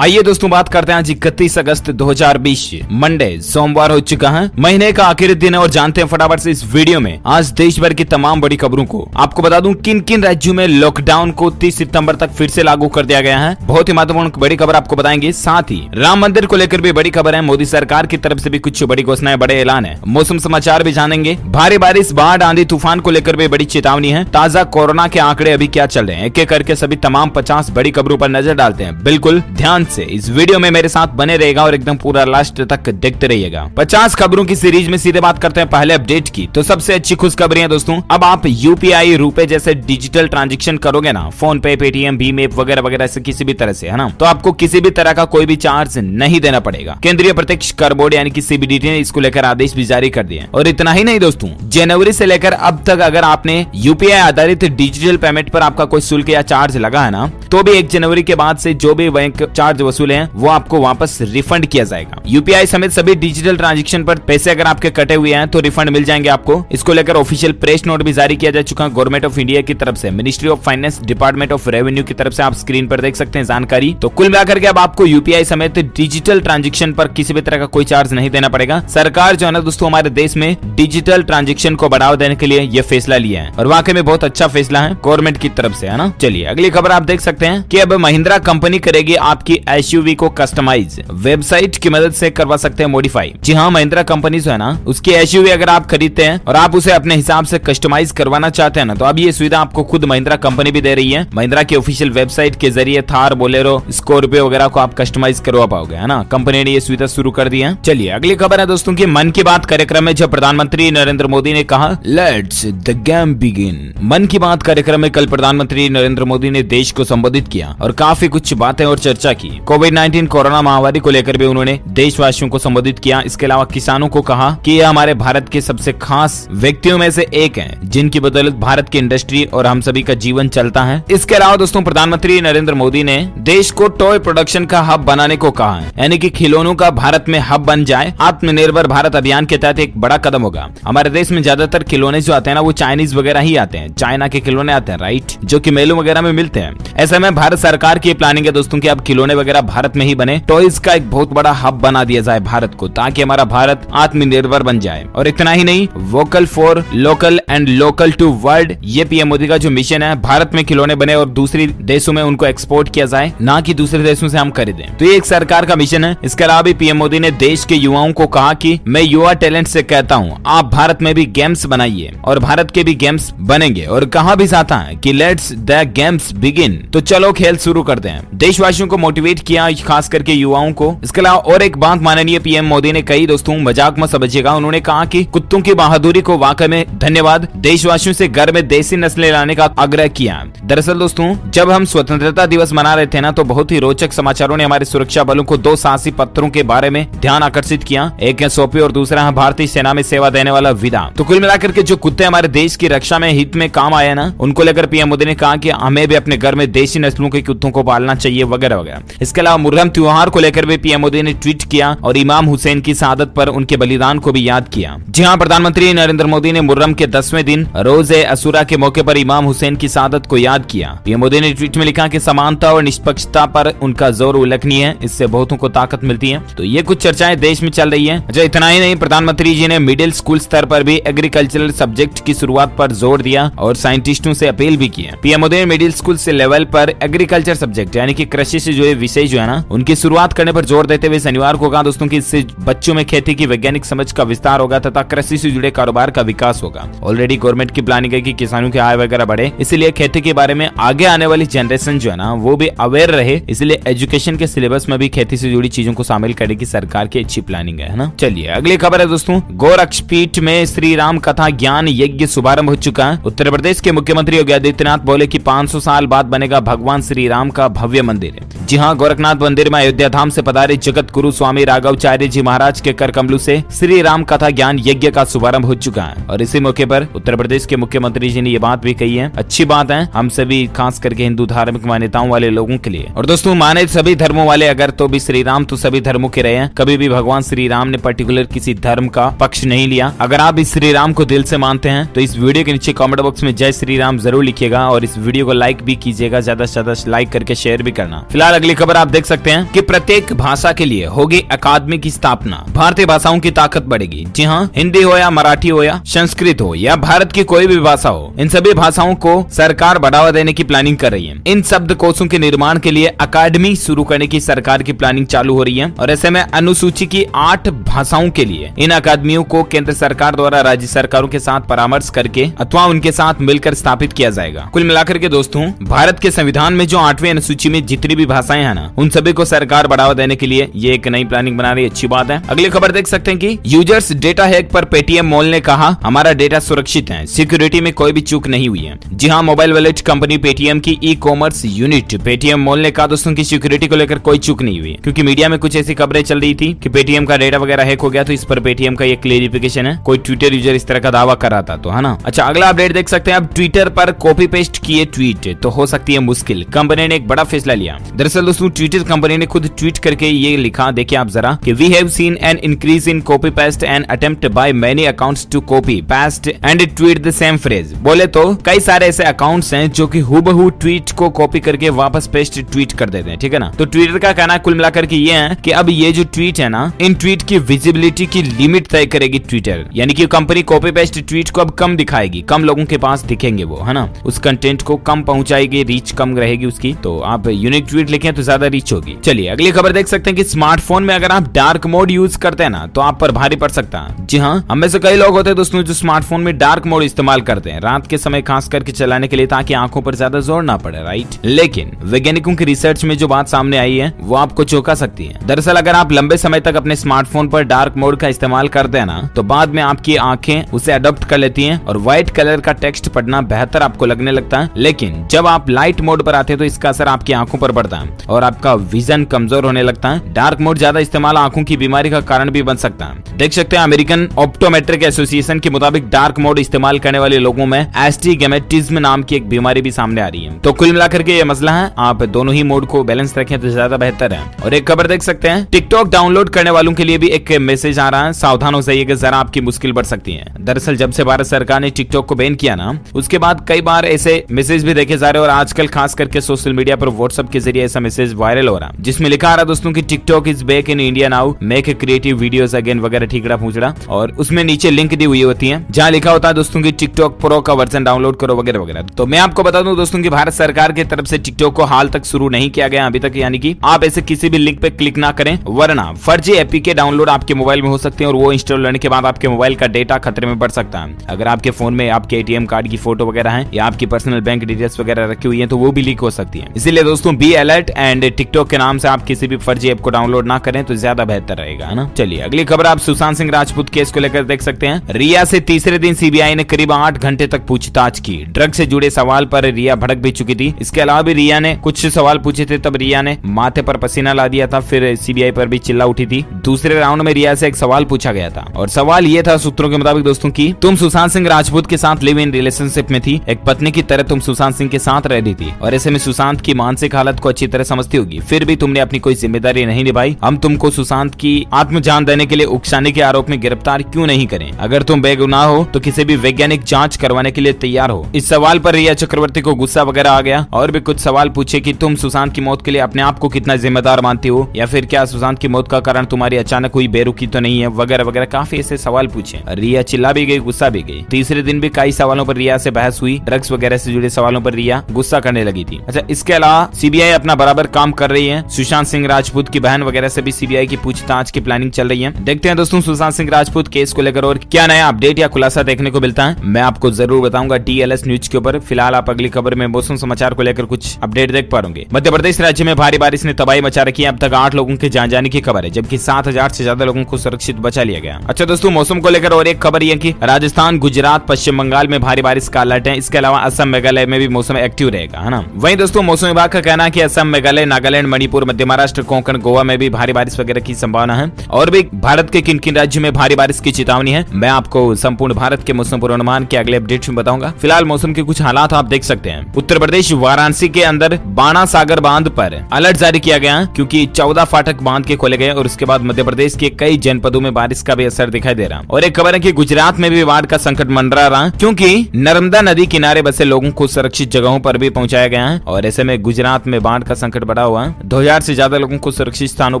आइए दोस्तों बात करते हैं आज 31 अगस्त 2020 मंडे सोमवार हो चुका है, महीने का आखिरी दिन है और जानते हैं फटाफट से इस वीडियो में आज देश भर की तमाम बड़ी खबरों को। आपको बता दूं किन किन राज्यों में लॉकडाउन को 30 सितंबर तक फिर से लागू कर दिया गया है। बहुत ही महत्वपूर्ण बड़ी खबर आपको बताएंगे। साथ ही राम मंदिर को लेकर भी बड़ी खबर है, मोदी सरकार की तरफ से भी कुछ बड़ी घोषणाएं, बड़े ऐलान है। मौसम समाचार भी जानेंगे, भारी बारिश, बाढ़, आंधी, तूफान को लेकर भी बड़ी चेतावनी है। ताजा कोरोना के आंकड़े अभी क्या चल रहे हैं, एक एक करके सभी तमाम 50 बड़ी खबरों पर नजर डालते हैं। बिल्कुल ध्यान से इस वीडियो में मेरे साथ बने रहेगा और एकदम पूरा लास्ट तक देखते रहिएगा। 50 खबरों की सीरीज में सीधे बात करते हैं पहले अपडेट की। तो सबसे अच्छी खुशखबरी है दोस्तों, अब आप यूपीआई, रुपए जैसे डिजिटल ट्रांजैक्शन करोगे ना, फोन पे, पेटीएम, भीम ऐप वगैरह वगैरह से किसी भी तरह से, है ना, तो आपको किसी भी तरह का कोई भी चार्ज नहीं देना पड़ेगा। केंद्रीय प्रत्यक्ष कर बोर्ड यानी कि सीबीडीटी ने इसको लेकर आदेश भी जारी कर दिए। और इतना ही नहीं दोस्तों, जनवरी से लेकर अब तक अगर आपने यूपीआई आधारित डिजिटल पेमेंट पर आपका कोई शुल्क या चार्ज लगा है ना, तो भी 1 जनवरी के बाद से जो भी बैंक चार्ज वसूले हैं वो आपको वापस रिफंड किया जाएगा। यूपीआई समेत सभी डिजिटल ट्रांजैक्शन पर पैसे अगर आपके कटे हुए हैं तो रिफंड मिल जाएंगे आपको। इसको लेकर ऑफिशियल प्रेस नोट भी जारी किया जा चुका है गवर्नमेंट ऑफ इंडिया की तरफ से, ministry of finance, department of revenue की तरफ से। आप स्क्रीन पर देख सकते हैं जानकारी। तो कुल मिलाकर के अब आपको यूपीआई समेत डिजिटल ट्रांजैक्शन पर किसी भी तरह का कोई चार्ज नहीं देना पड़ेगा। सरकार जो है ना दोस्तों, हमारे देश में डिजिटल ट्रांजैक्शन को बढ़ावा देने के लिए ये फैसला लिया है और वाकई में बहुत अच्छा फैसला है गवर्नमेंट की तरफ से, है ना। चलिए अगली खबर आप देख सकते हैं कि अब महिंद्रा कंपनी करेगी आपकी एसयूवी को कस्टमाइज, वेबसाइट की मदद से करवा सकते हैं मॉडिफाई। जी हाँ, महिंद्रा कंपनी जो है ना, उसकी एसयूवी अगर आप खरीदते हैं और आप उसे अपने हिसाब से कस्टमाइज करवाना चाहते हैं ना, तो अब ये सुविधा आपको खुद महिंद्रा कंपनी भी दे रही है। महिंद्रा की ऑफिशियल वेबसाइट के जरिए थार, बोलेरो, स्कॉर्पियो वगैरह को आप कस्टमाइज करवा पाओगे, है ना। कंपनी ने ये सुविधा शुरू कर दी है। चलिए अगली खबर है दोस्तों की मन की बात कार्यक्रम में जब प्रधानमंत्री नरेंद्र मोदी ने कहा लेट्स द गेम बिगिन। मन की बात कार्यक्रम में कल प्रधानमंत्री नरेंद्र मोदी ने देश को संबोधित किया और काफी कुछ बातें और चर्चा की। कोविड-19 कोरोना महामारी को लेकर भी उन्होंने देशवासियों को संबोधित किया। इसके अलावा किसानों को कहा कि ये हमारे भारत के सबसे खास व्यक्तियों में से एक हैं, जिनकी बदौलत भारत की इंडस्ट्री और हम सभी का जीवन चलता है। इसके अलावा दोस्तों प्रधानमंत्री नरेंद्र मोदी ने देश को टॉय प्रोडक्शन का हब बनाने को कहा है, यानी कि खिलौनों का भारत में हब बन जाए। आत्मनिर्भर भारत अभियान के तहत एक बड़ा कदम होगा। हमारे देश में ज्यादातर खिलौने जो आते हैं ना, वो चाइनीज वगैरह ही आते हैं, चाइना के खिलौने आते हैं, राइट, जो कि मेलों वगैरह में मिलते हैं। ऐसे में भारत सरकार की प्लानिंग है दोस्तों कि अब खिलौने वगैरह भारत में ही बने, टॉयज का एक बहुत बड़ा हब बना दिया जाए भारत को, ताकि हमारा भारत आत्मनिर्भर बन जाए। और इतना ही नहीं, vocal for local and local to world, ये पीएम मोदी का जो मिशन है, भारत में खिलौने बने और दूसरी देशों में उनको एक्सपोर्ट किया जाए, ना कि दूसरे देशों से हम खरीदें। तो ये एक सरकार का मिशन है। इसके अलावा भी पीएम मोदी ने देश के युवाओं को कहा कि मैं युवा टैलेंट से कहता हूँ, आप भारत में भी गेम्स बनाइए और भारत के भी गेम्स बनेंगे। और कहा भी जाता है कि लेट्स द गेम्स बिगिन, तो चलो खेल शुरू करते हैं। देशवासियों को मोटिवेट किया, खास करके युवाओं को। इसके अलावा और एक बात माननीय पीएम मोदी ने कही दोस्तों, मजाक मत समझिएगा, उन्होंने कहा कि कुत्तों की बहादुरी को वाकई में धन्यवाद, देशवासियों से घर में देसी नस्लें लाने का आग्रह किया। दरअसल दोस्तों, जब हम स्वतंत्रता दिवस मना रहे थे ना, तो बहुत ही रोचक समाचारों ने हमारे सुरक्षा बलों को 2 साहसी पत्थरों के बारे में ध्यान आकर्षित किया। एक है सोपी और दूसरा है भारतीय सेना में सेवा देने वाला विदा। तो कुल मिलाकर के जो कुत्ते हमारे देश की रक्षा में हित में काम आए ना, उनको लेकर पीएम मोदी ने कहा कि हमें भी अपने घर में देशी नस्लों के कुत्तों को पालना चाहिए वगैरह वगैरह। इसके अलावा मुहर्रम त्योहार को लेकर भी पीएम मोदी ने ट्वीट किया और इमाम हुसैन की शहादत पर उनके बलिदान को भी याद किया। जी हाँ, प्रधानमंत्री नरेंद्र मोदी ने मुहर्रम के 10वें दिन रोज़े अशूरा के मौके पर इमाम हुसैन की शहादत को याद किया। पीएम मोदी ने ट्वीट में लिखा कि समानता और निष्पक्षता पर उनका जोर उल्लेखनीय है, इससे बहुतों को ताकत मिलती है। तो ये कुछ चर्चाएं देश में चल रही है। अच्छा, इतना ही नहीं, प्रधानमंत्री जी ने मिडिल स्कूल स्तर पर भी एग्रीकल्चरल सब्जेक्ट की शुरुआत पर जोर दिया और साइंटिस्टों से अपील भी की। पीएम मोदी ने मिडिल स्कूल से लेवल पर एग्रीकल्चर सब्जेक्ट यानी कि कृषि से जुड़े विषय जो है ना, उनकी शुरुआत करने पर जोर देते हुए शनिवार को कहा दोस्तों कि इससे बच्चों में खेती की वैज्ञानिक समझ का विस्तार होगा तथा कृषि से जुड़े कारोबार का विकास होगा। ऑलरेडी गवर्नमेंट की प्लानिंग है कि किसानों की आय वगैरह बढ़े, इसलिए खेती के बारे में आगे आने वाली जनरेशन जो है ना, वो भी अवेयर रहे, इसलिए एजुकेशन के सिलेबस में भी खेती से जुड़ी चीजों को शामिल करने की सरकार की अच्छी प्लानिंग है ना। चलिए अगली खबर है दोस्तों, गोरक्षपीठ में श्री राम कथा ज्ञान यज्ञ शुभारंभ हो चुका है। उत्तर प्रदेश के मुख्यमंत्री योगी आदित्यनाथ बोले कि 500 साल बाद बनेगा भगवान श्री राम का भव्य मंदिर। जी हाँ, गोरखनाथ मंदिर में अयोध्या धाम से पधारे जगत गुरु स्वामी राघवाचार्य जी महाराज के कर कमलों से श्री राम कथा ज्ञान यज्ञ का शुभारंभ हो चुका है। और इसी मौके पर उत्तर प्रदेश के मुख्यमंत्री जी ने ये बात भी कही है। अच्छी बात है हम सभी, खास करके हिंदू धार्मिक मान्यताओं वाले लोगों के लिए। और दोस्तों, माने सभी धर्मों वाले अगर, तो भी श्री राम तो सभी धर्मों के रहे हैं। कभी भी भगवान श्री राम ने पर्टिकुलर किसी धर्म का पक्ष नहीं लिया। अगर आप इस श्री राम को दिल से मानते हैं तो इस वीडियो के नीचे कमेंट बॉक्स में जय श्री राम जरूर लिखिएगा और इस वीडियो को लाइक भी कीजिएगा, ज्यादा से ज्यादा लाइक करके शेयर भी करना। फिलहाल अगली खबर खबर आप देख सकते हैं कि प्रत्येक भाषा के लिए होगी अकादमी की स्थापना, भारतीय भाषाओं की ताकत बढ़ेगी। जी हाँ, हिंदी हो या मराठी हो या संस्कृत हो या भारत की कोई भी भाषा हो, इन सभी भाषाओं को सरकार बढ़ावा देने की प्लानिंग कर रही है। इन शब्द कोशों के निर्माण के लिए अकादमी शुरू करने की सरकार की प्लानिंग चालू हो रही है और ऐसे में अनुसूची की 8 भाषाओं के लिए इन अकादमियों को केंद्र सरकार द्वारा राज्य सरकारों के साथ परामर्श करके अथवा उनके साथ मिलकर स्थापित किया जाएगा। कुल मिलाकर के दोस्तों, भारत के संविधान में जो 8वीं अनुसूची में जितनी भी भाषाएं हैं ना, उन सभी को सरकार बढ़ावा देने के लिए ये एक नई प्लानिंग बना रही है। अच्छी बात है। अगली खबर देख सकते हैं कि यूजर्स डेटा हैक पर पेटीएम मॉल ने कहा हमारा डेटा सुरक्षित है, सिक्योरिटी में कोई भी चूक नहीं हुई है। जी हाँ, मोबाइल वॉलेट कंपनी पेटीएम की e commerce unit Paytm mall ने कहा दोस्तों की सिक्योरिटी को लेकर कोई चूक नहीं हुई, क्योंकि मीडिया में कुछ ऐसी खबरें चल रही थी कि पेटीएम का डेटा वगैरह हैक हो गया। तो इस पर पेटीएम का ये क्लेरिफिकेशन है, कोई ट्विटर यूजर इस तरह का दावा कर रहा था तो है ना। अच्छा, अगला अपडेट देख सकते हैं। अब ट्विटर पर कॉपी पेस्ट किए ट्वीट तो हो सकती है मुश्किल, कंपनी ने एक बड़ा फैसला लिया। दरअसल दोस्तों, ट्विटर कंपनी ने खुद ट्वीट करके ये लिखा, देखिए आप जरा, कि we have seen an increase in copy paste and attempt by many accounts to copy paste and tweet the same phrase. बोले तो कई सारे ऐसे अकाउंट्स हैं जो कि हूबहू ट्वीट को कॉपी करके वापस पेस्ट ट्वीट कर देते हैं, ठीक है ना। तो ट्विटर का कहना कुल मिलाकर के ये है कि अब ये जो ट्वीट है ना, इन ट्वीट की विजिबिलिटी की लिमिट तय करेगी ट्विटर, यानी कि कंपनी कॉपी पेस्ट ट्वीट को अब कम दिखाएगी, कम लोगों के पास दिखेंगे वो, है ना। उस कंटेंट को कम पहुंचाएगी, रीच कम रहेगी उसकी। तो आप यूनिक ट्वीट लिखें तो ज्यादा रीच होगी। चलिए अगली खबर देख सकते हैं कि स्मार्टफोन में अगर आप डार्क मोड यूज करते हैं ना, तो आप पर भारी पड़ सकता है। जी हाँ, हम में से कई लोग होते हैं दोस्तों जो स्मार्टफोन में डार्क मोड इस्तेमाल करते हैं रात के समय, खास करके चलाने के लिए, ताकि आंखों पर ज्यादा जोर ना पड़े, राइट। लेकिन वैज्ञानिकों की रिसर्च में जो बात सामने आई है वो आपको चौंका सकती है। दरअसल अगर आप लंबे समय तक अपने स्मार्टफोन पर डार्क मोड का इस्तेमाल करते हैं ना, तो बाद में आपकी आंखें उसे अडॉप्ट कर लेती हैं और व्हाइट कलर का टेक्स्ट पढ़ना बेहतर आपको लगने लगता है। लेकिन जब आप लाइट मोड पर आते हैं तो इसका असर आपकी आंखों पर पड़ता है और आपका विजन कमजोर होने लगता है। डार्क मोड ज्यादा इस्तेमाल आंखों की बीमारी का कारण भी बन सकता है। देख सकते हैं अमेरिकन ऑप्टोमेट्रिक एसोसिएशन के मुताबिक डार्क मोड इस्तेमाल करने वाले लोगों में एस्टिग्मेटिज्म नाम की एक बीमारी भी सामने आ रही है। तो कुल मिलाकर के ये मसला है, आप दोनों ही मोड को बैलेंस रखें तो ज्यादा बेहतर है। और एक खबर देख सकते हैं, टिकटॉक डाउनलोड करने वालों के लिए भी एक मैसेज आ रहा है, सावधान हो जाइएगा, जरा आपकी मुश्किल बढ़ सकती है। दरअसल जब से भारत सरकार ने टिकटॉक को बैन किया ना, उसके बाद कई बार ऐसे मैसेज भी देखे जा रहे हैं और आजकल खास करके सोशल मीडिया पर व्हाट्सएप के जरिए ऐसा मैसेज वायरल हो रहा है, जिसमें लिखा आ रहा है दोस्तों की TikTok is back in India now, make creative videos again वगैरह ठीकड़ा पूछड़ा। और उसमें नीचे लिंक दी हुई होती है जहाँ लिखा होता है दोस्तों की टिकटॉक प्रो का वर्जन डाउनलोड करो वगैरह वगैरह। तो मैं आपको बता दूं दोस्तों की भारत सरकार की तरफ से टिकटॉक को हाल तक शुरू नहीं किया गया अभी तक, यानी कि आप ऐसे किसी भी लिंक पे क्लिक ना करें, वरना फर्जी एपीके डाउनलोड आपके मोबाइल में हो सकते हैं और वो इंस्टॉल होने के बाद आपके मोबाइल का डेटा खतरे में पड़ सकता है। अगर आपके फोन में आपके एटीएम कार्ड की फोटो वगैरह है या आपकी पर्सनल बैंक डिटेल्स वगैरह रखी हुई है तो वो भी लीक हो सकती है। इसीलिए दोस्तों बी अलर्ट एंड टिकटॉक के नाम से आप किसी भी फर्जी ऐप को डाउनलोड ना करें तो ज्यादा बेहतर रहेगा, है ना। चलिए अगली खबर आप सुशांत सिंह राजपूत केस को लेकर देख सकते हैं। रिया से तीसरे दिन सीबीआई ने करीब 8 घंटे तक पूछताछ की। ड्रग से जुड़े सवाल पर रिया भड़क भी चुकी थी। इसके अलावा भी रिया ने कुछ सवाल पूछे थे, तब रिया ने माथे पर पसीना ला दिया था, फिर सीबीआई पर भी चिल्ला उठी थी। दूसरे राउंड में रिया से एक सवाल पूछा गया था और सवाल ये था सूत्रों के मुताबिक दोस्तों की, तुम सुशांत सिंह राजपूत के साथ लिव इन रिलेशनशिप में थी, एक पत्नी की तरह तुम सुशांत सिंह के साथ रह रही थी और ऐसे में सुशांत की मानसिक हालत को अच्छी तरह समझती होगी, फिर भी तुमने अपनी कोई जिम्मेदारी नहीं निभाई। हम तुमको सुशांत की आत्मजान देने के लिए उकसाने के आरोप में गिरफ्तार क्यों नहीं करें? अगर तुम बेगुनाह हो तो किसी भी वैज्ञानिक जांच करवाने के लिए तैयार हो। इस सवाल पर रिया चक्रवर्ती को गुस्सा वगैरह आ गया और भी कुछ सवाल पूछे कि तुम सुशांत की मौत के लिए अपने आप को कितना जिम्मेदार मानती हो, या फिर क्या सुशांत की मौत का कारण तुम्हारी अचानक हुई बेरुखी तो नहीं है, वगैरह वगैरह काफी ऐसे सवाल पूछे। रिया चिल्ला भी गई, गुस्सा भी गई। तीसरे दिन भी कई सवालों पर रिया से बहस हुई। ड्रग्स वगैरह से जुड़े सवालों पर रिया गुस्सा करने लगी थी। अच्छा, इसके अलावा सीबीआई अपना बराबर काम कर रही है। सुशांत सिंह राजपूत की बहन वगैरह से भी सीबीआई की पूछताछ की प्लानिंग चल रही है। देखते हैं दोस्तों सुशांत सिंह राजपूत केस को लेकर और क्या नया अपडेट या खुलासा देखने को मिलता है, मैं आपको जरूर बताऊंगा DLS न्यूज के ऊपर। फिलहाल आप अगली खबर में मौसम समाचार को लेकर कुछ अपडेट देख पाओगे। मध्य प्रदेश राज्य में भारी बारिश ने तबाही मचा रखी है। अब तक 8 लोगों के जान जाने की खबर है, जबकि 7000 से ज्यादा लोगों को सुरक्षित बचा लिया गया। अच्छा दोस्तों, मौसम को लेकर और एक खबर यह कि राजस्थान, गुजरात, पश्चिम बंगाल में भारी बारिश का अलर्ट है। इसके अलावा असम, मेघालय में भी मौसम एक्टिव रहेगा, है ना। वहीं दोस्तों मौसम विभाग का कहना है कि असम, मेघालय, नागालैंड, मणिपुर, मध्य महाराष्ट्र, कोंकण, गोवा में भी भारी बारिश वगैरह की संभावना है और भी भारत के किन किन राज्यों में भारी बारिश की चेतावनी है, मैं आपको संपूर्ण भारत के मौसम पूर्वानुमान के अगले अपडेट में बताऊंगा। फिलहाल मौसम के कुछ हालात आप देख सकते हैं। उत्तर प्रदेश वाराणसी के अंदर बाणा सागर बांध पर अलर्ट जारी किया गया क्योंकि 14 फाटक बांध के खोले गए और उसके बाद मध्य प्रदेश के कई जनपदों में बारिश का भी असर दिखाई दे रहा। और एक खबर है कि गुजरात में भी बाढ़ का संकट मंडरा रहा क्योंकि नर्मदा नदी किनारे बसे लोगों को सुरक्षित जगहों पर भी पहुंचाया गया है और ऐसे में गुजरात में बाढ़ का संकट बढ़ा हुआ है। 2000 से ज्यादा लोगों को सुरक्षित स्थानों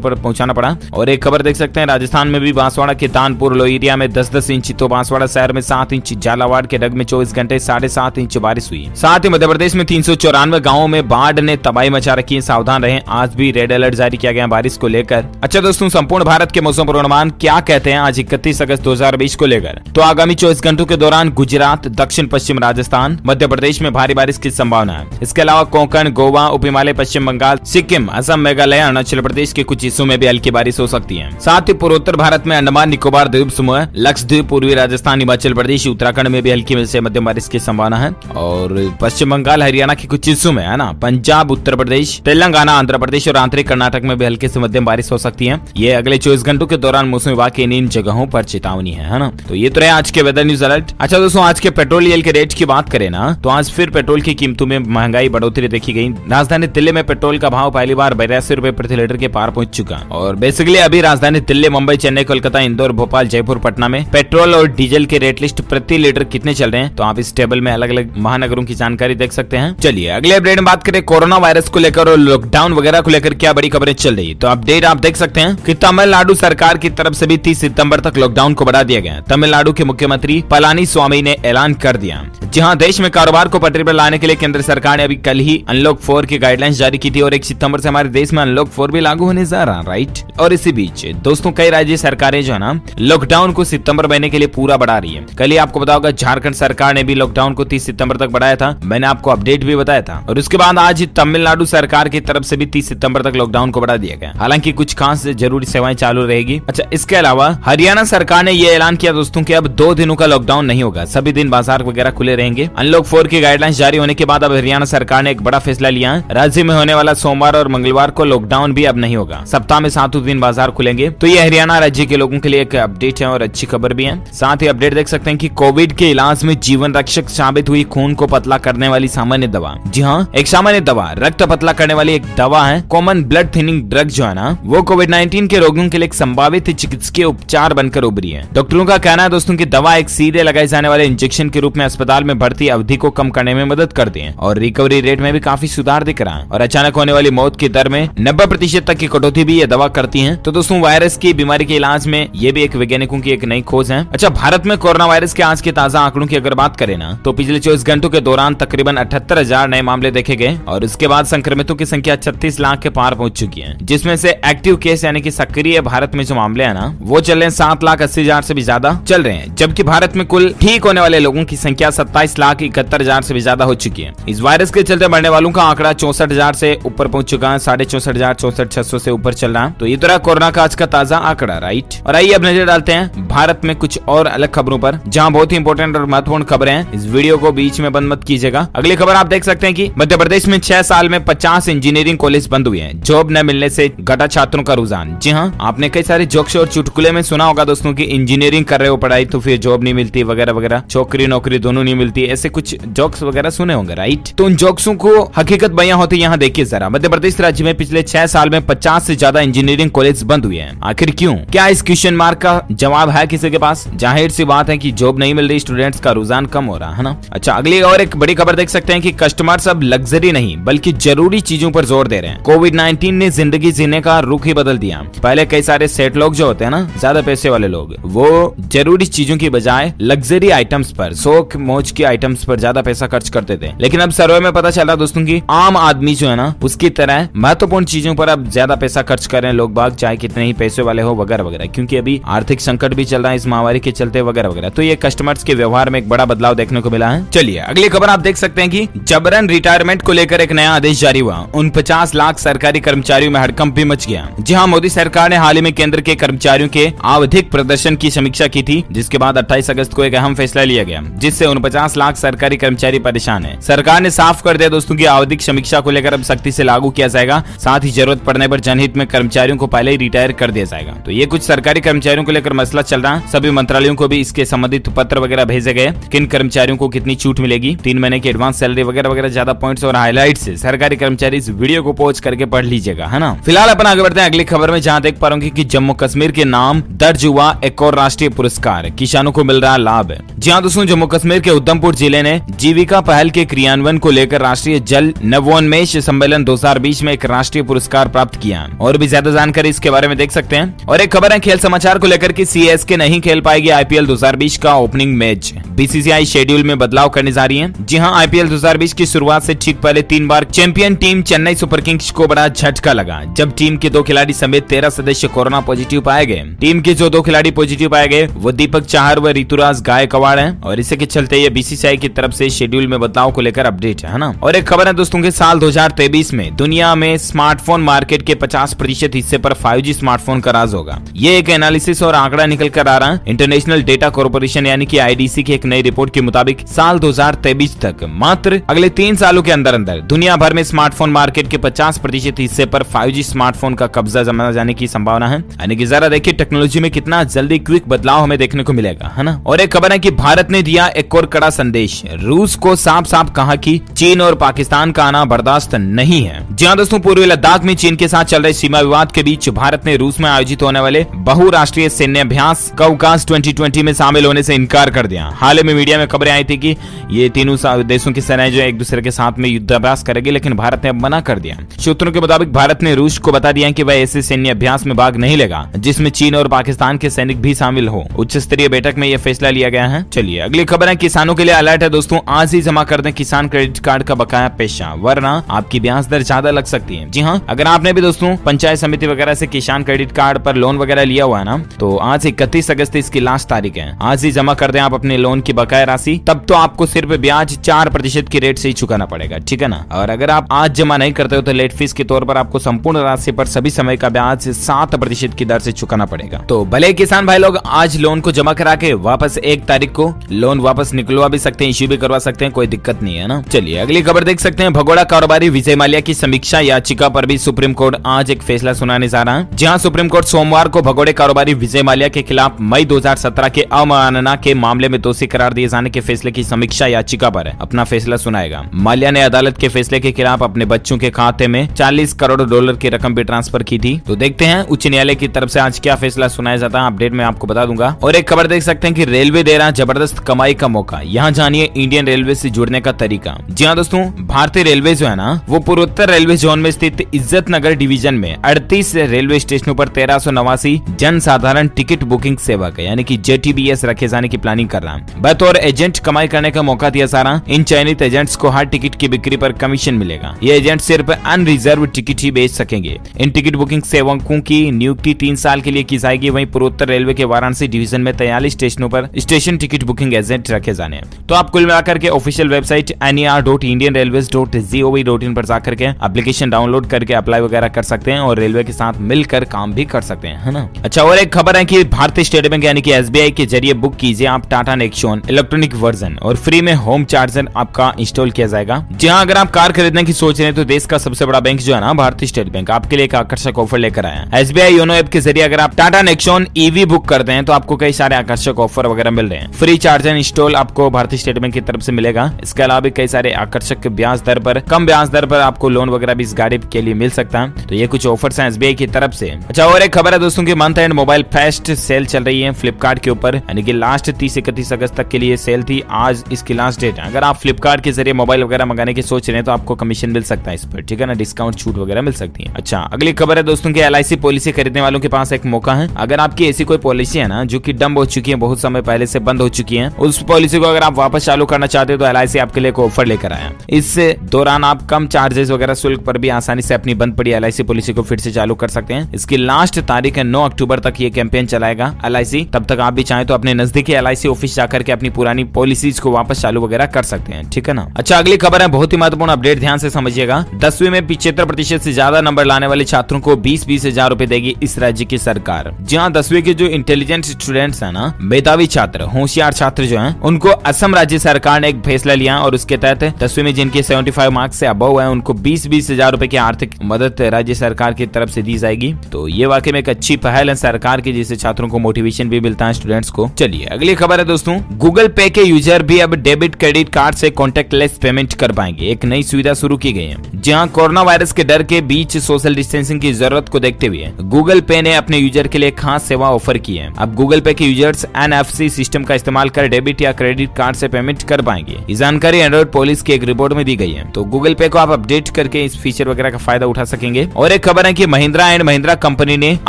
पर पहुंचाना पड़ा। और एक खबर देख सकते हैं, राजस्थान में भी बांसवाड़ा के तानपुर लोहिरिया में 10-10 इंच, तो बांसवाड़ा शहर में 7 इंच, झालावाड़ के डग में 24 घंटे 7.5 इंच बारिश हुई। साथ ही मध्य प्रदेश में 394 गाँवों में बाढ़ ने तबाही मचा रखी है। सावधान रहें, आज भी रेड अलर्ट जारी किया गया बारिश को लेकर। अच्छा दोस्तों, संपूर्ण भारत के मौसम पूर्वानुमान क्या कहते हैं आज 31 अगस्त 2020 को लेकर। तो आगामी 24 घंटों के दौरान गुजरात, दक्षिण पश्चिम राजस्थान, मध्य प्रदेश में भारी बारिश की संभावना है। इसके अलावा कोंकण, गोवा, उप हिमालय, पश्चिम बंगाल, सिक्किम, असम, मेघालय, अरुणाचल प्रदेश के कुछ हिस्सों में भी हल्की बारिश हो सकती है। साथ ही पूर्वोत्तर भारत में अंडमान निकोबार द्वीप समूह, लक्षद्वीप, पूर्वी राजस्थान, हिमाचल प्रदेश, उत्तराखंड में भी हल्की से मध्यम बारिश की संभावना है। और पश्चिम बंगाल, हरियाणा के कुछ हिस्सों में है ना, पंजाब, उत्तर प्रदेश, तेलंगाना, आंध्र प्रदेश और आंतरिक कर्नाटक में भी हल्के से मध्यम बारिश हो सकती है। ये अगले 24 घंटों के दौरान मौसम विभाग की इन जगहों पर चेतावनी है ना। तो ये तो रहे आज के वेदर न्यूज अलर्ट। अच्छा दोस्तों, आज के पेट्रोल डीजल के रेट की बात करें ना, तो आज फिर पेट्रोल की कीमतों में महंगाई बढ़ोतरी देखी गई। राजधानी दिल्ली में पेट्रोल का भाव पहली बार 82 रुपए प्रति लीटर के पार पहुंच चुका। और बेसिकली अभी राजधानी दिल्ली, मुंबई, चेन्नई, कोलकाता, इंदौर, भोपाल, जयपुर, पटना में पेट्रोल और डीजल के रेट लिस्ट प्रति लीटर कितने चल रहे हैं, तो आप इस टेबल में अलग अलग महानगरों की जानकारी देख सकते हैं। चलिए अगले अपडेट में बात करें कोरोना वायरस को लेकर और लॉकडाउन वगैरह को लेकर क्या बड़ी खबरें चल रही है। तो अपडेट आप देख सकते हैं कि तमिलनाडु सरकार की तरफ से भी 30 सितंबर तक लॉकडाउन को बढ़ा दिया गया। तमिलनाडु के मुख्यमंत्री पलानीस्वामी ने ऐलान कर दिया। जहां देश में कारोबार को पटरी पर लाने के लिए केंद्र सरकार ने अभी कल ही अनलॉक 4 की गाइडलाइंस जारी की थी और 1 सितंबर से हमारे देश में अनलॉक 4 भी लागू होने जा रहा, राइट। और इसी बीच दोस्तों कई राज्य सरकारें जो है ना लॉकडाउन को सितंबर महीने के लिए पूरा बढ़ा रही है। कल ही आपको बताओगा झारखंड सरकार ने भी लॉकडाउन को 30 सितंबर तक बढ़ाया था, मैंने आपको अपडेट भी बताया था। और उसके बाद आज तमिलनाडु सरकार की तरफ से भी 30 सितंबर तक लॉकडाउन को बढ़ा दिया गया। हालांकि कुछ खास जरूरी सेवाएं चालू रहेगी। अच्छा, इसके अलावा हरियाणा सरकार ने यह ऐलान किया दोस्तों कि अब 2 दिनों का लॉकडाउन नहीं होगा, सभी दिन बाजार वगैरह खुले रहेंगे। अनलॉक 4 की गाइडलाइंस जारी होने के बाद अब हरियाणा सरकार ने एक बड़ा फैसला लिया है। राज्य में होने वाला सोमवार और मंगलवार को लॉकडाउन भी अब नहीं होगा, सप्ताह में 7 दिन बाजार खुलेंगे। तो ये हरियाणा राज्य के लोगों के लिए एक अपडेट है और अच्छी खबर भी है। साथ ही अपडेट देख सकते हैं कि कोविड के इलाज में जीवन रक्षक साबित हुई खून को पतला करने वाली सामान्य दवा। जी हाँ, एक सामान्य दवा, रक्त पतला करने वाली एक दवा है कॉमन ब्लड थिनिंग ड्रग जो है ना, वो कोविड-19 के रोगियों के लिए एक संभावित चिकित्सकीय उपचार बनकर उभरी है। डॉक्टरों का कहना है दोस्तों कि दवा एक सीधे लगाए जाने वाले इंजेक्शन के रूप में अस्पताल में भर्ती अवधि को कम करने में मदद करती है और रिकवरी रेट में भी काफी सुधार दिख रहा है। और अचानक होने वाली मौत की दर में 90% तक की कटौती भी ये दवा करती है। तो दोस्तों वायरस की बीमारी के इलाज में ये भी एक वैज्ञानिकों की एक नई खोज है। अच्छा, भारत में कोरोना वायरस के आज के ताजा आंकड़ों की अगर बात करें ना, तो पिछले 24 घंटों के दौरान तकरीबन 78,000 नए मामले देखे गए और उसके बाद संक्रमितों की संख्या 36 लाख के पार पहुंच चुकी है, जिसमें से एक्टिव केस यानी कि सक्रिय भारत में जो मामले हैं ना, वो चल रहे हैं 7,80,000 से भी ज्यादा चल रहे हैं। जबकि भारत में कुल ठीक होने वाले लोगों की संख्या 27,71,000 से भी ज्यादा हो चुकी है। इस वायरस के चलते मरने वालों का आंकड़ा 64,000 से ऊपर पहुंच चुका है, 64,500, 64,600 से ऊपर चल रहा है। तो ये तरह कोरोना का आज का ताजा आंकड़ा, राइट। और आइए अब नजर डालते हैं भारत में कुछ और अलग खबरों पर, जहां बहुत ही इंपॉर्टेंट और महत्वपूर्ण खबरें हैं। इस वीडियो को बीच में बंद मत कीजिएगा। अगली खबर आप देख सकते हैं कि मध्य प्रदेश में 6 साल में 50 इंजीनियरिंग कॉलेज बंद हुए हैं। जॉब न मिलने से घटा छात्रों का रुझान। जी हाँ, आपने कई सारे जोक्स और चुटकुले में सुना होगा दोस्तों कि इंजीनियरिंग कर रहे हो पढ़ाई तो फिर जॉब नहीं मिलती वगैरह वगैरह, छोकरी नौकरी दोनों नहीं मिलती, ऐसे कुछ जोक्स वगैरह सुने होंगे, राइट। तो उन जोक्सों को हकीकत बयां होती यहाँ देखिए जरा। मध्य प्रदेश राज्य में पिछले 6 साल में 50 से ज्यादा इंजीनियरिंग कॉलेज बंद हुए हैं। आखिर क्यों? क्या इस क्वेश्चन मार्क का जवाब है किसी के पास? जाहिर सी बात है कि जॉब नहीं मिल रही, स्टूडेंट्स का रुझान कम हो रहा है ना। अच्छा, अगली और एक बड़ी खबर देख सकते हैं कि कस्टमर्स अब लग्जरी नहीं बल्कि जरूरी चीजों पर जोर दे रहे हैं। कोविड-19 ने जिंदगी जीने का रुख ही बदल दिया। पहले कई सारे सेठ लोग जो होते हैं ना, ज्यादा पैसे वाले लोग, वो जरूरी चीजों की बजाय लग्जरी आइटम्स पर, शौक मौज के आइटम्स पर ज्यादा पैसा खर्च करते थे। लेकिन अब सर्वे में पता चला दोस्तों की आम आदमी जो है ना, उसकी तरह महत्वपूर्ण चीजों पर अब ज्यादा पैसा खर्च कर रहे हैं लोग बाग, चाहे कितने ही पैसे वाले हो वगैरह वगैरह, क्योंकि अभी आर्थिक संकट भी चल रहा है इस महामारी के चलते वगैरह वगैरह। तो ये कस्टमर्स के व्यवहार में एक बड़ा बदलाव देखने को मिला है। चलिए अगली खबर आप देख सकते हैं कि जबरन रिटायरमेंट को लेकर एक नया आदेश जारी हुआ। 49 लाख सरकारी कर्मचारियों में हड़कंप भी मच गया। जी हाँ, मोदी सरकार ने हाल ही में केंद्र के कर्मचारियों के आवधिक प्रदर्शन की समीक्षा की थी, जिसके बाद 28 अगस्त को एक अहम फैसला लिया गया, जिससे 49 लाख सरकारी कर्मचारी परेशान है। सरकार ने साफ कर दिया दोस्तों की आवधिक समीक्षा को लेकर अब सख्ती से लागू किया जाएगा। साथ ही जरूरत पड़ने पर जनहित में कर्मचारियों को पहले ही रिटायर कर दिया जाएगा। तो ये कुछ सरकारी कर्मचारियों को लेकर मसला चल रहा है। सभी मंत्रालयों को भी इसके संबंधित पत्र वगैरह भेजे गए, किन कर्मचारियों को कितनी छूट मिलेगी, 3 महीने की एडवांस सैलरी वगैरह वगैरह। ज्यादा पॉइंट्स और हाईलाइट से सरकारी कर्मचारी इस वीडियो को पॉज करके पढ़ लीजिएगा, है ना। फिलहाल अपन आगे बढ़ते हैं अगली खबर में, जहां देख पा रहे कि जम्मू कश्मीर के नाम दर्ज हुआ एक और राष्ट्रीय पुरस्कार, किसानों को मिल रहा लाभ। जी हाँ दोस्तों, जम्मू कश्मीर के उधमपुर जिले ने जीविका पहल के क्रियान्वयन को लेकर राष्ट्रीय जल नवोन्मेष सम्मेलन 2020 में एक राष्ट्रीय पुरस्कार प्राप्त किया। और भी ज्यादा जानकारी इसके बारे में देख सकते हैं। और एक खबर है खेल समाचार को लेकर कि सीएसके नहीं खेल पाएगी आईपीएल 2020 का ओपनिंग मैच। बीसीसीआई शेड्यूल में बदलाव करने जा रही है। जी हां, आईपीएल 2020 की शुरुआत से ठीक पहले 3 बार champion team Chennai Super Kings को बड़ा झटका लगा, जब टीम के 2 खिलाड़ी समेत 13 सदस्य कोरोना पॉजिटिव पाए गए। टीम के जो 2 खिलाड़ी पॉजिटिव पाए गए वो दीपक चाहर व ऋतुराज गायकवाड़ हैं। और इसी के चलते ये बीसीसीआई की तरफ से शेड्यूल में बदलाव को लेकर अपडेट है ना। और एक खबर है दोस्तों के साल 2023 में दुनिया में स्मार्टफोन मार्केट के 50% हिस्से पर 5G स्मार्टफोन का राज होगा। ये एक एनालिसिस और आंकड़ा निकल कर आ रहा है इंटरनेशनल डेटा कॉर्पोरेशन यानी कि आईडीसी की एक नई रिपोर्ट के मुताबिक साल 2023 तक मात्र अगले 3 सालों के अंदर अंदर दुनिया भर में स्मार्टफोन मार्केट के 50% हिस्से पर 5G स्मार्टफोन का कब्जा जमा जाने की संभावना है। यानी कि जरा देखिए टेक्नोलॉजी में कितना जल्दी क्विक बदलाव हमें देखने को मिलेगा, है ना। और एक खबर है कि भारत ने दिया एक और कड़ा संदेश, रूस को साफ साफ कहा कि चीन और पाकिस्तान का आना बर्दाश्त नहीं है। जी हां दोस्तों, पूर्वी लद्दाख में चीन के साथ चल रहे सीमा विवाद के बीच भारत ने रूस में आयोजित होने वाले बहुराष्ट्रीय सैन्य अभ्यास कौकास 2020 में शामिल होने से इनकार कर दिया। हाल ही में मीडिया में खबरें आई थी कि ये तीनों देशों की सेनाएं जो एक दूसरे के साथ में युद्धाभ्यास करेगी, लेकिन भारत ने अब मना कर दिया। सूत्रों के मुताबिक भारत ने रूस को बता दिया कि वह ऐसे सैन्य अभ्यास में भाग नहीं लेगा जिसमें चीन और पाकिस्तान के सैनिक भी शामिल हो। उच्च स्तरीय बैठक में यह फैसला लिया गया है। चलिए अगली खबर है, किसानों के लिए अलर्ट है दोस्तों, आज ही जमा कर दें किसान क्रेडिट कार्ड का बकाया पैसा, वरना आपकी ब्याज दर ज्यादा लग सकती है। जी हाँ, अगर आपने भी दोस्तों पंचायत समिति वगैरह से किसान क्रेडिट कार्ड पर लोन वगैरह लिया हुआ है ना, तो आज 31 अगस्त इसकी लास्ट तारीख है। आज ही जमा कर दें आप अपने लोन की बकाया राशि, तब तो आपको सिर्फ ब्याज 4% की रेट से ही चुकाना पड़ेगा, ठीक है ना। और अगर आप आज जमा नहीं करते हो तो लेट फीस के तौर पर आपको संपूर्ण राशि पर सभी समय का ब्याज 7% की दर से चुकाना पड़ेगा। तो भले किसान भाई लोग आज लोन को जमा करा के वापस 1 तारीख को लोन वापस निकलवा भी सकते हैं, इश्यू भी करवा सकते हैं, कोई दिक्कत नहीं है ना। चलिए अगली खबर देख सकते हैं, भगोड़ा कारोबारी विजय माल्या की समीक्षा याचिका पर भी सुप्रीम कोर्ट आज एक फैसला सुनाने जा रहा है। जहां सुप्रीम कोर्ट सोमवार को भगोड़े कारोबारी विजय माल्या के खिलाफ मई 2017 के अवमानना के मामले में दोषी करार दिए जाने के फैसले की समीक्षा याचिका पर अपना फैसला सुनाएगा। माल्या ने अदालत के फैसले के खिलाफ अपने बच्चों के खाते में $40 करोड़ की रकम भी ट्रांसफर की थी। तो देखते हैं उच्च न्यायालय की तरफ से आज क्या फैसला सुनाया जाता है, अपडेट में आपको बता दूंगा। और एक खबर देख सकते हैं कि रेलवे दे रहा जबरदस्त कमाई का मौका, यहाँ जानिए इंडियन रेलवे से जुड़ने का तरीका। जी हाँ दोस्तों, भारतीय रेलवे जो है ना वो पूर्वोत्तर रेलवे जोन में स्थित इज्जत नगर डिवीजन में 38 रेलवे स्टेशनों पर 1389 जन साधारण टिकट बुकिंग सेवक यानी कि JTBS रखे जाने की प्लानिंग कर रहा है। बतौर एजेंट कमाई करने का मौका दिया जा रहा। इन चयनित एजेंट्स को हर टिकट की बिक्री पर कमीशन मिलेगा। ये एजेंट सिर्फ अनरिजर्व टिकट ही बेच सकेंगे। इन टिकट बुकिंग सेवकों की नियुक्ति 3 साल के लिए की जाएगी। वहीं पूर्वोत्तर रेलवे के वाराणसी डिवीजन में 43 स्टेशनों पर स्टेशन टिकट बुकिंग एजेंट रखे जाने हैं। तो आप कुल मिलाकर के ऑफिशियल वेबसाइट ner.indianrailways.gov.in पर जाकर के एप्लीकेशन डाउनलोड करके अप्लाई वगैरह कर सकते हैं और रेलवे के साथ मिलकर काम भी कर सकते हैं, है ना। अच्छा, और एक खबर है कि भारतीय स्टेट बैंक यानी कि SBI के जरिए बुक कीजिए आप टाटा नेक्सॉन इलेक्ट्रॉनिक वर्जन और फ्री में होम चार्जर आपका इंस्टॉल किया जाएगा। जहां अगर आप कार खरीदने की सोच रहे हैं तो देश का सबसे बड़ा बैंक जो है ना भारतीय स्टेट बैंक आपके लिए एक आकर्षक ऑफर लेकर आया है। SBI योनो ऐप के जरिए अगर आप टाटा नेक्सॉन EV बुक करते हैं तो आपको कई सारे आकर्षक ऑफर वगैरह मिल रहे हैं। फ्री चार्जर इंस्टॉल आपको भारतीय स्टेट बैंक की तरफ से मिलेगा। इसके अलावा भी कई सारे आकर्षक ब्याज दर पर, कम ब्याज दर पर आपको लोन वगैरह भी इस गाड़ी के लिए मिल सकता है। तो ये कुछ ऑफर्स हैं SBI की तरफ से। अच्छा, और एक खबर है दोस्तों की month end mobile fest sale चल रही है फ्लिपकार्ट के ऊपर, यानी कि लास्ट 30-31 अगस्त तक के लिए सेल थी। आज इसकी लास्ट डेट है। अगर आप फ्लिपकार्ट के जरिए मोबाइल वगैरह मंगाने की सोच रहे हैं तो आपको कमीशन मिल सकता है इस पर, ठीक है ना, डिस्काउंट छूट वगैरह मिल सकती है। अच्छा, अगली खबर है दोस्तों की LIC पॉलिसी खरीदने वालों के पास एक मौका है। अगर आपकी ऐसी कोई पॉलिसी है ना जो कि डंब हो चुकी है, बहुत समय पहले से बंद हो चुकी है, उस पॉलिसी को अगर आप वापस चालू करना चाहते हो तो LIC आपके लिए एक ऑफर लेकर आया। इस दौरान आप कम चार्जेस वगैरह शुल्क पर भी आसानी से अपनी बंद पड़ी LIC पॉलिसी को फिर से चालू कर सकते हैं। इसकी लास्ट तारीख है 9 अक्टूबर तक ये कैंपेन चलाएगा LIC। तब तक आप भी चाहें तो अपने नजदीकी LIC ऑफिस जाकर के अपनी पुरानी पॉलिसीज को वापस चालू वगैरह कर सकते हैं, ठीक है ना। अच्छा, अगली खबर है बहुत ही महत्वपूर्ण अपडेट, ध्यान से समझिएगा। 10वीं में 75% से ज्यादा नंबर लाने वाले छात्रों को 20-20 हजार रुपए देगी इस राज्य की सरकार। जहाँ 10वीं के जो इंटेलिजेंट स्टूडेंट्स है ना, मेधावी छात्र, होशियार छात्र जो है, उनको असम राज्य सरकार ने एक फैसला लिया और उसके तहत 10वीं में जिनके 75 मार्क्स से अबव है उनको 20-20 हजार रुपए की आर्थिक मदद राज्य सरकार की तरफ से दी जाएगी। तो ये वाकई में एक अच्छी पहल है सरकार की, जिससे छात्रों को मोटिवेशन भी मिलता है स्टूडेंट्स को। चलिए अगली खबर है दोस्तों, गूगल पे के यूजर भी अब डेबिट क्रेडिट कार्ड से कॉन्टेक्टलेस पेमेंट कर पाएंगे। एक नई सुविधा शुरू की गई है। जहां कोरोना वायरस के डर के बीच सोशल डिस्टेंसिंग की जरूरत को देखते हुए गूगल पे ने अपने यूजर के लिए खास सेवा ऑफर की है। अब गूगल पे के यूजर्स NFC सिस्टम का इस्तेमाल कर डेबिट या क्रेडिट कार्ड से पेमेंट कर पाएंगे। ये जानकारी एंड्रॉइड पुलिस की एक रिपोर्ट में दी गई है। तो गूगल पे को आप अपडेट कर करके इस फीचर वगैरह का फायदा उठा सकेंगे। और एक खबर है कि महिंद्रा एंड महिंद्रा कंपनी ने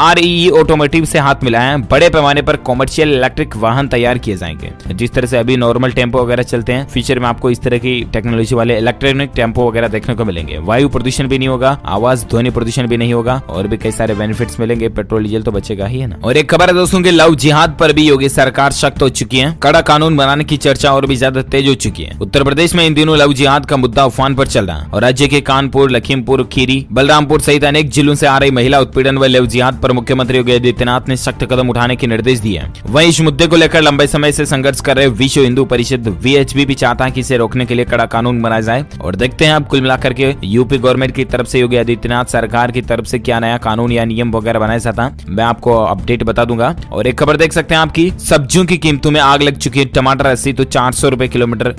REE ऑटोमोटिव से हाथ मिलाया है। बड़े पैमाने पर कॉमर्शियल इलेक्ट्रिक वाहन तैयार किए जाएंगे। जिस तरह से अभी नॉर्मल टेम्पो वगैरह चलते हैं, फ्यूचर में आपको इस तरह की टेक्नोलॉजी वाले इलेक्ट्रॉनिक टेम्पो वगैरह देखने को मिलेंगे। वायु प्रदूषण भी नहीं होगा, आवाज ध्वनि प्रदूषण भी नहीं होगा और भी कई सारे बेनिफिट्स मिलेंगे। पेट्रोल डीजल तो बचेगा ही है ना। और एक खबर है दोस्तों की लव जिहाद पर भी योगी सरकार सख्त हो चुकी है। कड़ा कानून बनाने की चर्चा और भी ज्यादा तेज हो चुकी है। उत्तर प्रदेश में इन दिनों लव जिहाद का मुद्दा उफान पर चल रहा है और राज्य के कानपुर, लखीमपुर खीरी, बलरामपुर सहित अनेक जिलों से आ रही महिला उत्पीड़न व लव जिहाद पर मुख्यमंत्री योगी आदित्यनाथ ने सख्त कदम उठाने के निर्देश दिए हैं। वहीं इस मुद्दे को लेकर लंबे समय से संघर्ष कर रहे विश्व हिंदू परिषद VHP भी चाहता है कि इसे रोकने के लिए कड़ा कानून बनाया जाए। और देखते हैं अब कुल मिलाकर के यूपी गवर्नमेंट की तरफ से, योगी आदित्यनाथ सरकार की तरफ से क्या नया कानून या नियम वगैरह बनाया जाता है, मैं आपको अपडेट बता दूंगा। और एक खबर देख सकते हैं आपकी सब्जियों की कीमतों में आग लग चुकी है। टमाटर 80 तो 400 रुपए किलोमीटर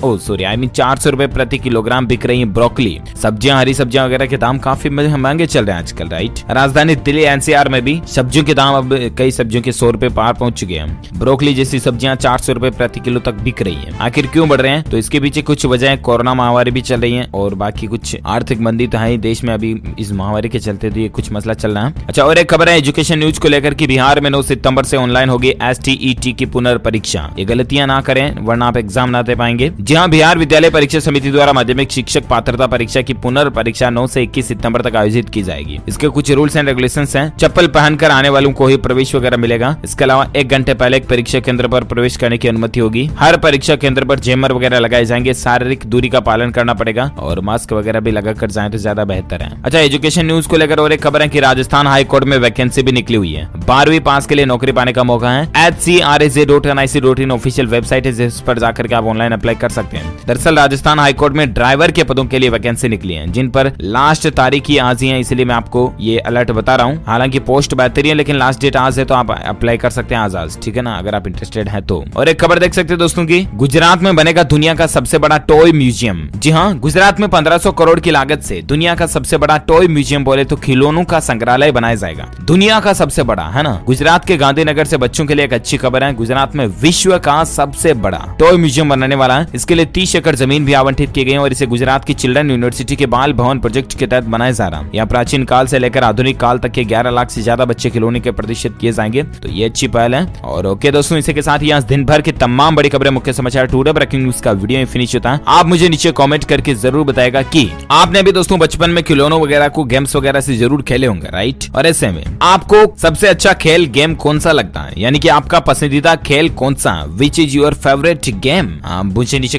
400 रुपए प्रति किलोग्राम बिक रही है ब्रोकली। सब्जियां, हरी सब्जियां वगैरह के दाम काफी महंगे चल रहे हैं आजकल, राइट। राजधानी दिल्ली NCR में भी सब्जियों के दाम अब कई सब्जियों के 100 रुपए पार पहुंच चुके हैं। ब्रोकली जैसी सब्जियां 400 रुपए प्रति किलो तक बिक रही है। आखिर क्यों बढ़ रहे हैं? तो इसके पीछे कुछ वजह, कोरोना महामारी भी चल रही है और बाकी कुछ आर्थिक मंदी तो है देश में अभी इस महामारी के चलते, तो ये कुछ मसला चल रहा है। अच्छा, और एक खबर है एजुकेशन न्यूज को लेकर कि बिहार में 9 सितंबर से ऑनलाइन होगी STET की पुनर्परीक्षा। ये गलतियां ना करें वरना आप एग्जाम ना दे पाएंगे। जी हाँ, बिहार विद्यालय परीक्षा समिति द्वारा माध्यमिक शिक्षक पात्रता परीक्षा की पुनर्परीक्षा 9 से 21 सितंबर तक आयोजित की जाएगी। इसके कुछ रूल्स एंड रेगुलेशंस हैं। चप्पल पहनकर आने वालों को ही प्रवेश वगैरह मिलेगा। इसके अलावा 1 घंटे पहले एक परीक्षा केंद्र पर प्रवेश करने की अनुमति होगी। हर परीक्षा केंद्र पर जैमर वगैरह लगाए जाएंगे। शारीरिक दूरी का पालन करना पड़ेगा और मास्क वगैरह भी लगा कर जाए तो ज्यादा बेहतर है। अच्छा, एजुकेशन न्यूज को लेकर और एक खबर है कि राजस्थान हाईकोर्ट में वैकेंसी भी निकली हुई है। 12वीं पास के लिए नौकरी पाने का मौका है। HCRAJ.nic.in ऑफिशियल वेबसाइट है, जिस पर जाकर के आप ऑनलाइन अप्लाई कर सकते हैं। दरअसल राजस्थान हाईकोर्ट में ड्राइवर के पदों के लिए वैकेंसी निकली है, जिन पर लास्ट तारीख ही आज ही है, इसलिए मैं आपको ये अलर्ट बता रहा हूँ। हालांकि पोस्ट बेहतरीन है लेकिन लास्ट डेट आज है, तो आप अप्लाई कर सकते हैं आज, ठीक है ना, अगर आप इंटरेस्टेड हैं तो। और एक खबर देख सकते हैं दोस्तों की गुजरात में बनेगा दुनिया का सबसे बड़ा टॉय म्यूजियम। जी हाँ, गुजरात में 1500 करोड़ की लागत से दुनिया का सबसे बड़ा टॉय म्यूजियम, बोले तो खिलौनों का संग्रहालय बनाया जाएगा। दुनिया का सबसे बड़ा, है ना। गुजरात के गांधीनगर से बच्चों के लिए एक अच्छी खबर है। गुजरात में विश्व का सबसे बड़ा टॉय म्यूजियम बनने वाला है। इसके लिए 30 एकड़ जमीन भी आवंटित की गई है और इसे गुजरात की चिल्ड्रन यूनिवर्सिटी के बाल भवन प्रोजेक्ट के तहत बनाया जा रहा है। यहाँ प्राचीन काल से लेकर आधुनिक काल तक के 11 लाख से ज्यादा बच्चे खिलौने के प्रतिष्ठित किए जाएंगे, तो ये अच्छी पहल है। और ओके दोस्तों, इसी के साथ ही आज दिन भर की तमाम बड़ी खबरें, मुख्य समाचार, टुडे ब्रेकिंग न्यूज का वीडियो फिनिश होता है। आप मुझे नीचे कमेंट करके जरूर बताएगा कि आपने भी दोस्तों बचपन में खिलौनों वगैरह को, गेम्स वगैरह से जरूर खेले होंगे, राइट। और ऐसे में आपको सबसे अच्छा खेल गेम कौन सा लगता है, यानी कि आपका पसंदीदा खेल कौन सा, which is your favourite game, मुझे नीचे